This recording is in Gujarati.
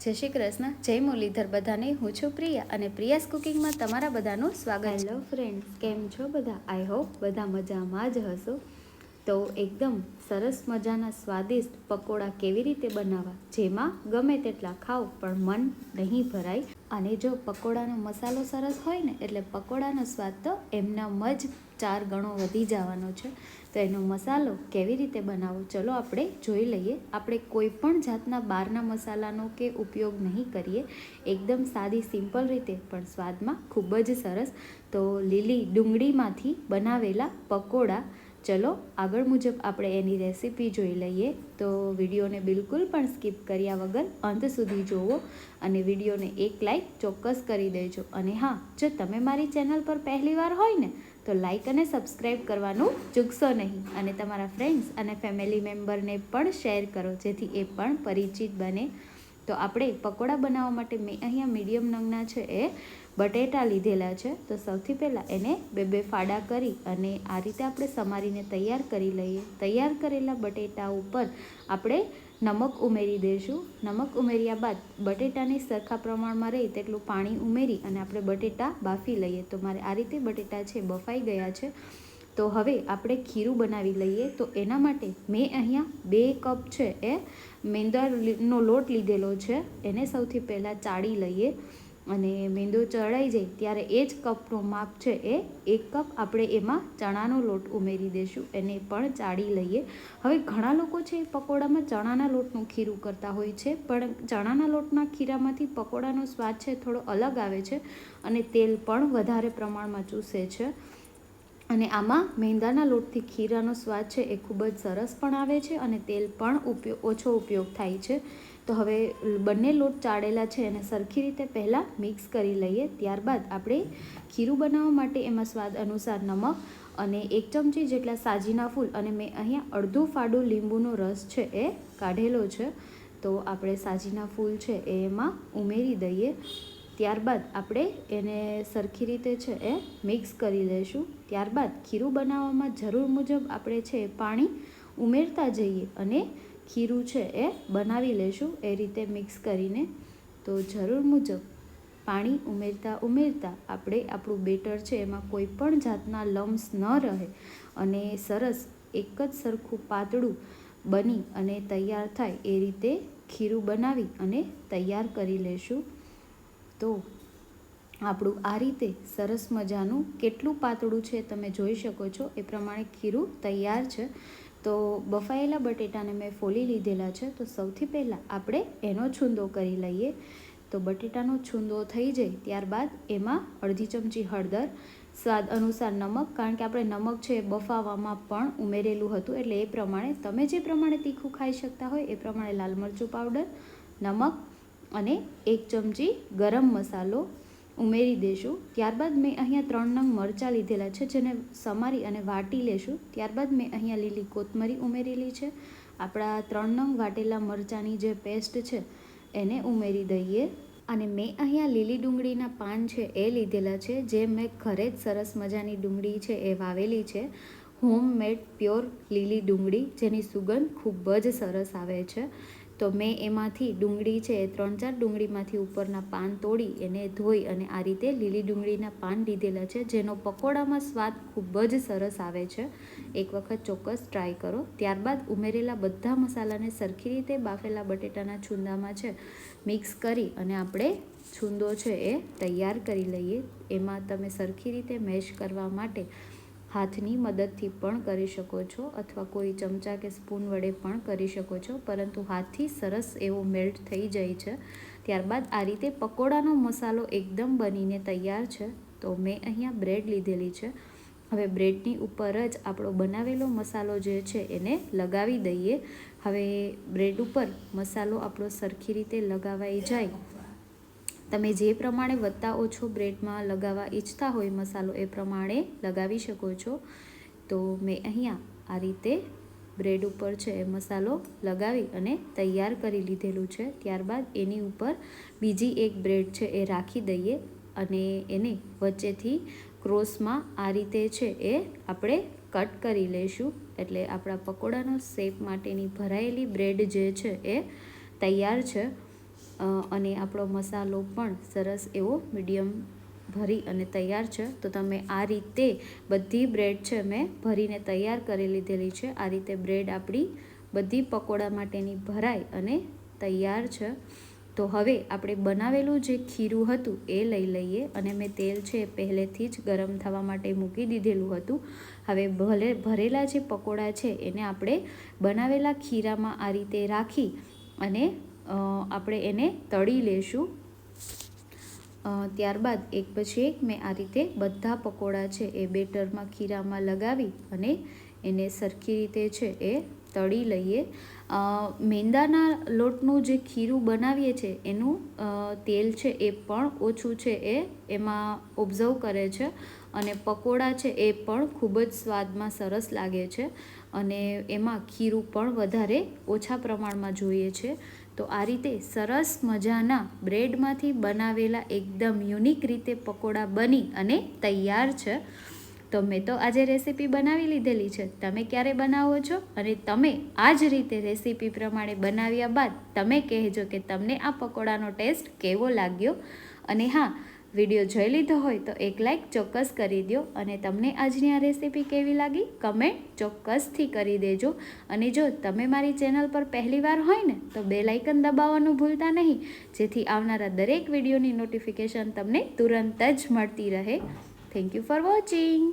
જય શ્રી કૃષ્ણ, જય મુરલીધર બધાને. હું છું પ્રિયા અને પ્રિયાસ કુકિંગમાં તમારા બધાનું સ્વાગત. હેલો ફ્રેન્ડ્સ, કેમ છો બધા? આઈ હોપ બધા મજામાં જ હશો. તો એકદમ સરસ મજાના સ્વાદિષ્ટ પકોડા કેવી રીતે બનાવવા, જેમાં ગમે તેટલા ખાઓ પણ મન નહીં ભરાય. અને જો પકોડાનો મસાલો સરસ હોય ને એટલે પકોડાનો સ્વાદ તો એમનામ જ 4 ગણો વધી જવાનો છે. તો એનો મસાલો કેવી રીતે બનાવો ચલો આપણે જોઈ લઈએ. આપણે કોઈ પણ જાતના બહારના મસાલાનો કે ઉપયોગ નહીં કરીએ, એકદમ સાદી સિમ્પલ રીતે પણ સ્વાદમાં ખૂબ જ સરસ. તો લીલી ડુંગળીમાંથી બનાવેલા પકોડા, ચલો આગળ મુજબ આપણે એની રેસીપી જોઈ લઈએ. તો વિડીયોને બિલકુલ પણ સ્કીપ કર્યા વગર અંત સુધી જોવો અને વિડીયોને એક લાઈક ચોક્કસ કરી દેજો. અને હા, જો તમે મારી ચેનલ પર પહેલીવાર હોય ને તો લાઈક અને સબસ્ક્રાઈબ કરવાનું ચૂકશો નહીં. અને તમારા ફ્રેન્ડ્સ અને ફેમિલી મેમ્બરને પણ શેર કરો, જેથી એ પણ પરિચિત બને. તો આપણે પકોડા બનાવવા માટે મેં અહીંયા મીડિયમ નંગના છે એ બટેટા લીધેલા છે. તો સૌથી પહેલાં એને બે ફાડા કરી અને આ રીતે આપણે સમારીને તૈયાર કરી લઈએ. તૈયાર કરેલા બટેટા ઉપર આપણે નમક ઉમેરી દઈશું. નમક ઉમેર્યા બાદ બટેટાની સરખા પ્રમાણમાં રહે તેટલું પાણી ઉમેરી અને આપણે બટેટા બાફી લઈએ. તો મારે આ રીતે બટેટા છે બફાઈ ગયા છે. તો હવે આપણે ખીરું બનાવી લઈએ. તો એના માટે મેં અહીંયા 2 કપ છે એ મેંદાનો લોટ લીધેલો છે. એને સૌથી પહેલાં ચાળી લઈએ અને મેંદો ચડાઈ જાય ત્યારે એ જ કપનો માપ છે એ 1 કપ આપણે એમાં ચણાનો લોટ ઉમેરી દઈશું. એને પણ ચાળી લઈએ. હવે ઘણા લોકો છે એ પકોડામાં ચણાના લોટનું ખીરું કરતા હોય છે, પણ ચણાના લોટના ખીરામાંથી પકોડાનો સ્વાદ છે થોડો અલગ આવે છે અને તેલ પણ વધારે પ્રમાણમાં ચૂસે છે. અને આમાં મેંદાના લોટથી ખીરાનો સ્વાદ છે એ ખૂબ જ સરસ પણ આવે છે અને તેલ પણ ઓછો ઉપયોગ થાય છે. તો હવે બંને લોટ ચાળેલા છે એને સરખી રીતે પહેલાં મિક્સ કરી લઈએ. ત્યારબાદ આપણે ખીરું બનાવવા માટે એમાં સ્વાદ અનુસાર નમક અને 1 ચમચી જેટલા સાજીના ફૂલ અને મેં અહીંયા અડધું ફાડું લીંબુનો રસ છે એ કાઢેલો છે. તો આપણે સાજીના ફૂલ છે એ એમાં ઉમેરી દઈએ. ત્યારબાદ આપણે એને સરખી રીતે છે એ મિક્સ કરી લઈશું. ત્યારબાદ ખીરું બનાવવામાં જરૂર મુજબ આપણે છે પાણી ઉમેરતા જઈએ અને ખીરું છે એ બનાવી લઈશું એ રીતે મિક્સ કરીને. તો જરૂર મુજબ પાણી ઉમેરતા આપણે આપણું બેટર છે એમાં કોઈ પણ જાતના લમ્સ ન રહે અને સરસ એક જ સરખું પાતળું બની અને તૈયાર થાય એ રીતે ખીરું બનાવી અને તૈયાર કરી લઈશું. તો આપણું આ રીતે સરસ મજાનું કેટલું પાતળું છે તમે જોઈ શકો છો એ પ્રમાણે ખીરું તૈયાર છે. તો બફાયેલા બટેટાને મેં ફોલી લીધેલા છે. તો સૌથી પહેલાં આપણે એનો છૂંદો કરી લઈએ. તો બટેટાનો છૂંદો થઈ જાય ત્યારબાદ એમાં અડધી ચમચી હળદર, સ્વાદ અનુસાર નમક, કારણ કે આપણે નમક છે એ બફાવામાં પણ ઉમેરેલું હતું, એટલે એ પ્રમાણે તમે જે પ્રમાણે તીખું ખાઈ શકતા હોય એ પ્રમાણે લાલ મરચું પાવડર, નમક અને 1 ચમચી ગરમ મસાલો ઉમેરી દઈશું. ત્યારબાદ મેં અહીંયા 3 નંગ મરચાં લીધેલા છે જેને સમારી અને વાટી લેશું. ત્યારબાદ મેં અહીંયા લીલી કોથમરી ઉમેરેલી છે. આપણા 3 નંગ વાટેલા મરચાંની જે પેસ્ટ છે એને ઉમેરી દઈએ. અને મેં અહીંયા લીલી ડુંગળીના પાન છે એ લીધેલા છે, જે મેં ઘરે જ સરસ મજાની ડુંગળી છે એ વાવેલી છે. હોમમેડ પ્યોર લીલી ડુંગળી, જેની સુગંધ ખૂબ જ સરસ આવે છે. તો મેં એમાંથી ડુંગળી છે એ 3-4 ડુંગળીમાંથી ઉપરના પાન તોડી એને ધોઈ અને આ રીતે લીલી ડુંગળીના પાન લીધેલા છે, જેનો પકોડામાં સ્વાદ ખૂબ જ સરસ આવે છે. એક વખત ચોક્કસ ટ્રાય કરો. ત્યારબાદ ઉમેરેલા બધા મસાલાને સરખી રીતે બાફેલા બટેટાના છૂંદામાં છે મિક્સ કરી અને આપણે છૂંદો છે એ તૈયાર કરી લઈએ. એમાં તમે સરખી રીતે મેશ કરવા માટે હાથની મદદથી પણ કરી શકો છો અથવા કોઈ ચમચા કે સ્પૂન વડે પણ કરી શકો છો, પરંતુ હાથથી સરસ એવો મેલ્ટ થઈ જાય છે. ત્યારબાદ આ રીતે પકોડાનો મસાલો એકદમ બનીને તૈયાર છે. તો મેં અહીંયા બ્રેડ લીધેલી છે. હવે બ્રેડની ઉપર જ આપણો બનાવેલો મસાલો જે છે એને લગાવી દઈએ. હવે બ્રેડ ઉપર મસાલો આપણો સરખી રીતે લગાવાઈ જાય, તમે જે પ્રમાણે વધતા ઓછો બ્રેડમાં લગાવવા ઈચ્છતા હોય મસાલો એ પ્રમાણે લગાવી શકો છો. તો મેં અહીંયા આ રીતે બ્રેડ ઉપર છે એ મસાલો લગાવી અને તૈયાર કરી લીધેલું છે. ત્યારબાદ એની ઉપર બીજી એક બ્રેડ છે એ રાખી દઈએ અને એને વચ્ચેથી ક્રોસમાં આ રીતે છે એ આપણે કટ કરી લઈશું. એટલે આપણા પકોડાનો શેપ માટેની ભરાયેલી બ્રેડ જે છે એ તૈયાર છે. અને આપણો મસાલો પણ સરસ એવો મીડિયમ ભરી અને તૈયાર છે. તો તમે આ રીતે બધી બ્રેડ છે મેં ભરીને તૈયાર કરી લીધેલી છે. આ રીતે બ્રેડ આપણી બધી પકોડા માટેની ભરાઈ અને તૈયાર છે. તો હવે આપણે બનાવેલું જે ખીરું હતું એ લઈ લઈએ અને મેં તેલ છે પહેલેથી જ ગરમ થવા માટે મૂકી દીધેલું હતું. હવે ભરેલા જે પકોડા છે એને આપણે બનાવેલા ખીરામાં આ રીતે રાખી અને આપણે એને તળી લેશું. ત્યારબાદ એક પછી એક મેં આ રીતે બધા પકોડા છે એ બેટરમાં ખીરામાં લગાવી અને એને સરખી રીતે છે એ તળી લઈએ. મેંદાના લોટનું જે ખીરું બનાવીએ છીએ એનું તેલ છે એ પણ ઓછું છે એ એમાં ઓબ્ઝર્વ કરે છે અને પકોડા છે એ પણ ખૂબ જ સ્વાદમાં સરસ લાગે છે અને એમાં ખીરું પણ વધારે ઓછા પ્રમાણમાં જોઈએ છે. તો આ રીતે સરસ મજાના બ્રેડમાંથી બનાવેલા એકદમ યુનિક રીતે પકોડા બની અને તૈયાર છે. તો મેં તો આજે રેસીપી બનાવી લીધેલી છે. તમે ક્યારે બનાવો છો અને તમે આ જ રીતે રેસીપી પ્રમાણે બનાવ્યા બાદ તમે કહેજો કે તમને આ પકોડાનો ટેસ્ટ કેવો લાગ્યો. અને હા, વિડીયો જોઈ લીધો હોય તો એક લાઈક ચોક્કસ કરી દો અને તમને આજની આ રેસીપી કેવી લાગી કમેન્ટ ચોક્કસથી કરી દેજો. અને જો તમે મારી ચેનલ પર પહેલીવાર હોય ને તો બેલ આઇકન દબાવવાનું ભૂલતા નહીં, જેથી આવનારા દરેક વિડીયોની નોટિફિકેશન તમને તુરંત જ મળતી રહે. Thank you for watching.